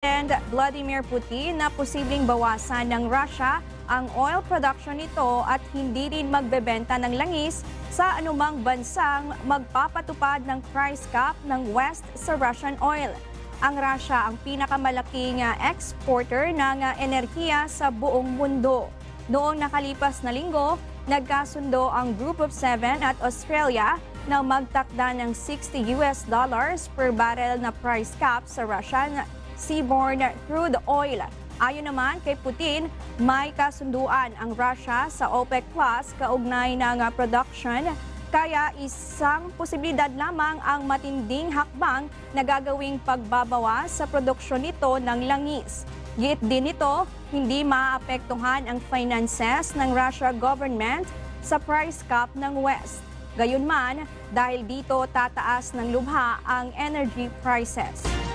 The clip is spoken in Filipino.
And Vladimir Putin na posibleng bawasan ng Russia ang oil production nito at hindi rin magbebenta ng langis sa anumang bansang magpapatupad ng price cap ng West sa Russian oil. Ang Russia ang pinakamalaking exporter ng enerhiya sa buong mundo. Noong nakalipas na linggo, nagkasundo ang Group of Seven at Australia na magtakda ng $60 per barrel na price cap sa Russian seaborne crude oil. Ayon naman kay Putin, may kasunduan ang Russia sa OPEC Plus kaugnay ng production, kaya isang posibilidad lamang ang matinding hakbang na gagawing pagbabawas sa produksyon nito ng langis. Git din ito, hindi maapektuhan ang finances ng Russia government sa price cap ng West. Gayunman, dahil dito tataas ng lubha ang energy prices.